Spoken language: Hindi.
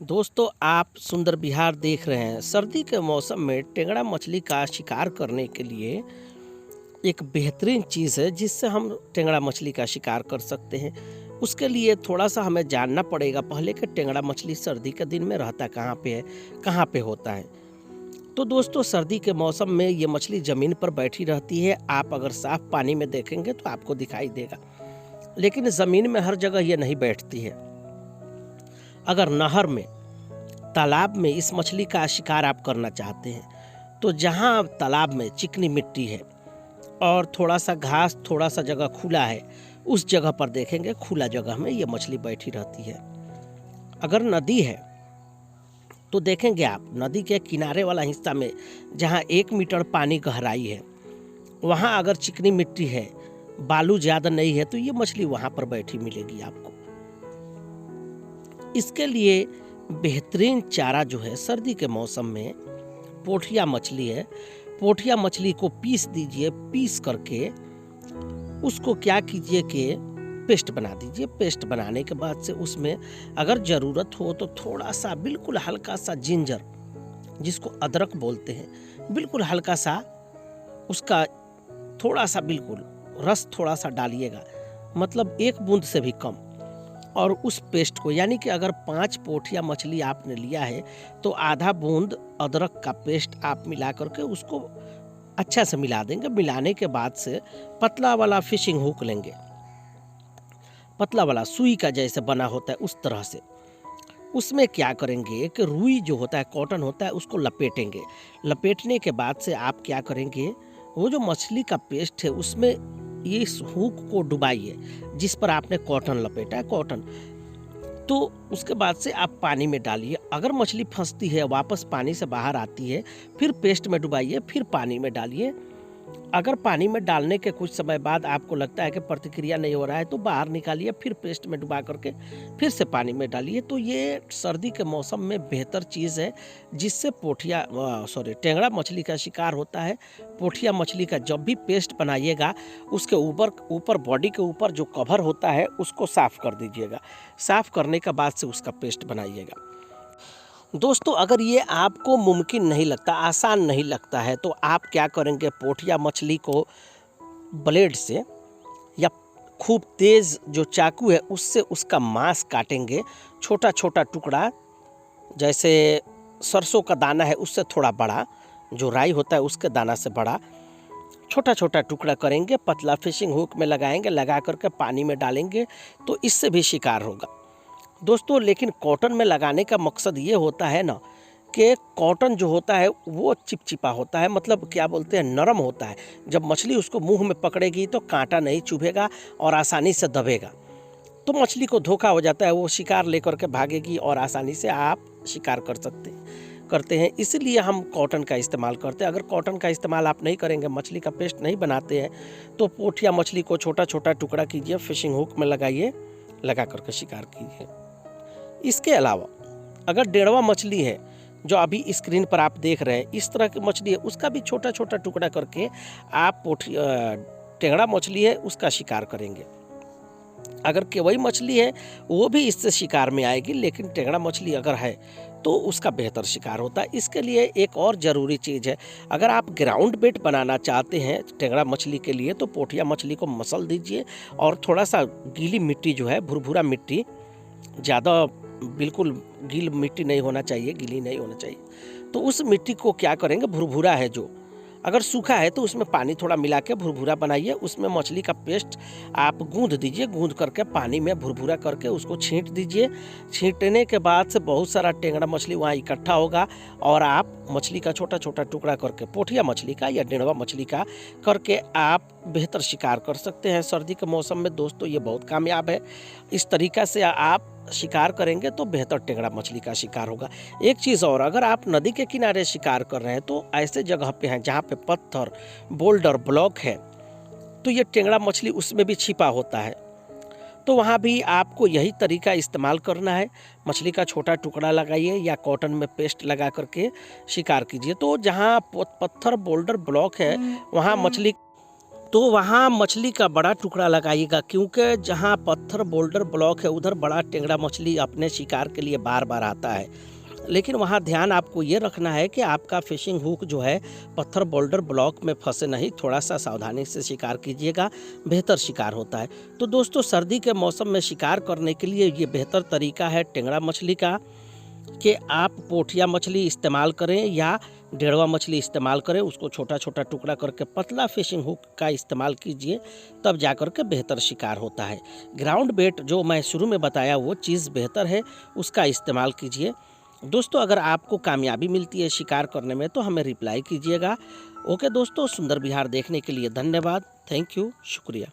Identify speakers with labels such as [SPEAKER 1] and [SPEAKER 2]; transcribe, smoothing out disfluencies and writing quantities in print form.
[SPEAKER 1] दोस्तों, आप सुंदर बिहार देख रहे हैं। सर्दी के मौसम में टेंगड़ा मछली का शिकार करने के लिए एक बेहतरीन चीज़ है जिससे हम टेंगड़ा मछली का शिकार कर सकते हैं। उसके लिए थोड़ा सा हमें जानना पड़ेगा पहले कि टेंगड़ा मछली सर्दी के दिन में रहता कहाँ पे है, कहाँ पे होता है। तो दोस्तों, सर्दी के मौसम में ये मछली ज़मीन पर बैठी रहती है। आप अगर साफ पानी में देखेंगे तो आपको दिखाई देगा, लेकिन ज़मीन में हर जगह ये नहीं बैठती है। अगर नहर में, तालाब में इस मछली का शिकार आप करना चाहते हैं तो जहाँ तालाब में चिकनी मिट्टी है और थोड़ा सा घास, थोड़ा सा जगह खुला है, उस जगह पर देखेंगे खुला जगह में ये मछली बैठी रहती है। अगर नदी है तो देखेंगे आप नदी के किनारे वाला हिस्सा में जहाँ 1 मीटर पानी गहराई है, वहाँ अगर चिकनी मिट्टी है, बालू ज़्यादा नहीं है, तो ये मछली वहाँ पर बैठी मिलेगी आपको। इसके लिए बेहतरीन चारा जो है सर्दी के मौसम में पोठिया मछली है। पोठिया मछली को पीस दीजिए, पीस करके उसको क्या कीजिए कि पेस्ट बना दीजिए। पेस्ट बनाने के बाद से उसमें अगर ज़रूरत हो तो थोड़ा सा, बिल्कुल हल्का सा जिंजर, जिसको अदरक बोलते हैं, बिल्कुल हल्का सा उसका थोड़ा सा बिल्कुल रस थोड़ा सा डालिएगा, मतलब 1 बूंद से भी कम। और उस पेस्ट को, यानी कि अगर 5 पोठिया मछली आपने लिया है तो आधा बूंद अदरक का पेस्ट आप मिला करके उसको अच्छा से मिला देंगे। मिलाने के बाद से पतला वाला फिशिंग हुक लेंगे, पतला वाला सुई का जैसे बना होता है उस तरह से। उसमें क्या करेंगे कि रुई जो होता है, कॉटन होता है, उसको लपेटेंगे। लपेटने के बाद से आप क्या करेंगे, वो जो मछली का पेस्ट है उसमें ये इस हुक को डुबाइए जिस पर आपने कॉटन लपेटा है, कॉटन। तो उसके बाद से आप पानी में डालिए। अगर मछली फंसती है, वापस पानी से बाहर आती है, फिर पेस्ट में डुबाइए, फिर पानी में डालिए। अगर पानी में डालने के कुछ समय बाद आपको लगता है कि प्रतिक्रिया नहीं हो रहा है तो बाहर निकालिए, फिर पेस्ट में डुबा करके फिर से पानी में डालिए। तो ये सर्दी के मौसम में बेहतर चीज़ है जिससे टेंगड़ा मछली का शिकार होता है। पोठिया मछली का जब भी पेस्ट बनाइएगा उसके ऊपर बॉडी के ऊपर जो कवर होता है उसको साफ़ कर दीजिएगा। साफ़ करने के बाद से उसका पेस्ट बनाइएगा। दोस्तों, अगर ये आपको मुमकिन नहीं लगता, आसान नहीं लगता है, तो आप क्या करेंगे, पोठिया मछली को ब्लेड से या खूब तेज़ जो चाकू है उससे उसका मांस काटेंगे, छोटा छोटा टुकड़ा, जैसे सरसों का दाना है उससे थोड़ा बड़ा, जो राई होता है उसके दाना से बड़ा, छोटा छोटा टुकड़ा करेंगे, पतला फिशिंग हुक में लगाएंगे, लगा करके पानी में डालेंगे तो इससे भी शिकार होगा दोस्तों। लेकिन कॉटन में लगाने का मकसद ये होता है ना कि कॉटन जो होता है वो चिपचिपा होता है, मतलब क्या बोलते हैं, नरम होता है। जब मछली उसको मुंह में पकड़ेगी तो कांटा नहीं चुभेगा और आसानी से दबेगा, तो मछली को धोखा हो जाता है, वो शिकार लेकर के भागेगी और आसानी से आप शिकार करते हैं। इसलिए हम कॉटन का इस्तेमाल करते हैं। अगर कॉटन का इस्तेमाल आप नहीं करेंगे, मछली का पेस्ट नहीं बनाते हैं, तो पोठिया मछली को छोटा छोटा टुकड़ा कीजिए, फिशिंग हुक में लगाइए, लगा करके शिकार कीजिए। इसके अलावा अगर डेढ़वा मछली है जो अभी स्क्रीन पर आप देख रहे हैं, इस तरह की मछली है, उसका भी छोटा छोटा टुकड़ा करके आप टेंगड़ा मछली है उसका शिकार करेंगे। अगर केवई मछली है वो भी इससे शिकार में आएगी, लेकिन टेंगड़ा मछली अगर है तो उसका बेहतर शिकार होता है। इसके लिए एक और ज़रूरी चीज़ है, अगर आप ग्राउंड बेट बनाना चाहते हैं टेंगड़ा मछली के लिए तो पोठिया मछली को मसल दीजिए और थोड़ा सा गीली मिट्टी जो है, भुरभुरा मिट्टी, ज़्यादा बिल्कुल गील मिट्टी नहीं होना चाहिए, गीली नहीं होना चाहिए, तो उस मिट्टी को क्या करेंगे, भुरभुरा है जो, अगर सूखा है तो उसमें पानी थोड़ा मिला के भुरभुरा बनाइए, उसमें मछली का पेस्ट आप गूंद दीजिए, गूंद करके पानी में भुरभुरा करके उसको छींट दीजिए। छींटने के बाद से बहुत सारा टेंगड़ा मछली वहाँ इकट्ठा होगा और आप मछली का छोटा छोटा टुकड़ा करके, पोठिया मछली का या डेढ़वा मछली का करके, आप बेहतर शिकार कर सकते हैं सर्दी के मौसम में। दोस्तों, ये बहुत कामयाब है। इस तरीक़ा से आप शिकार करेंगे तो बेहतर टेंगड़ा मछली का शिकार होगा। एक चीज़ और, अगर आप नदी के किनारे शिकार कर रहे हैं तो ऐसे जगह पे हैं जहाँ पे पत्थर, बोल्डर, ब्लॉक है, तो ये टेंगड़ा मछली उसमें भी छिपा होता है, तो वहाँ भी आपको यही तरीका इस्तेमाल करना है। मछली का छोटा टुकड़ा लगाइए या कॉटन में पेस्ट लगा करके शिकार कीजिए। तो जहाँ पत्थर, बोल्डर, ब्लॉक है वहाँ मछली तो वहाँ मछली का बड़ा टुकड़ा लगाइएगा, क्योंकि जहाँ पत्थर बोल्डर ब्लॉक है उधर बड़ा टेंगड़ा मछली अपने शिकार के लिए बार बार आता है। लेकिन वहाँ ध्यान आपको ये रखना है कि आपका फिशिंग हुक जो है पत्थर बोल्डर ब्लॉक में फंसे नहीं, थोड़ा सा सावधानी से शिकार कीजिएगा, बेहतर शिकार होता है। तो दोस्तों, सर्दी के मौसम में शिकार करने के लिए ये बेहतर तरीका है टेंगड़ा मछली का कि आप पोठिया मछली इस्तेमाल करें या डेढ़वा मछली इस्तेमाल करें, उसको छोटा छोटा टुकड़ा करके पतला फिशिंग हुक का इस्तेमाल कीजिए, तब जा कर के बेहतर शिकार होता है। ग्राउंड बेट जो मैं शुरू में बताया वो चीज़ बेहतर है, उसका इस्तेमाल कीजिए। दोस्तों, अगर आपको कामयाबी मिलती है शिकार करने में तो हमें रिप्लाई कीजिएगा। ओके दोस्तों, सुंदर बिहार देखने के लिए धन्यवाद। थैंक यू, शुक्रिया।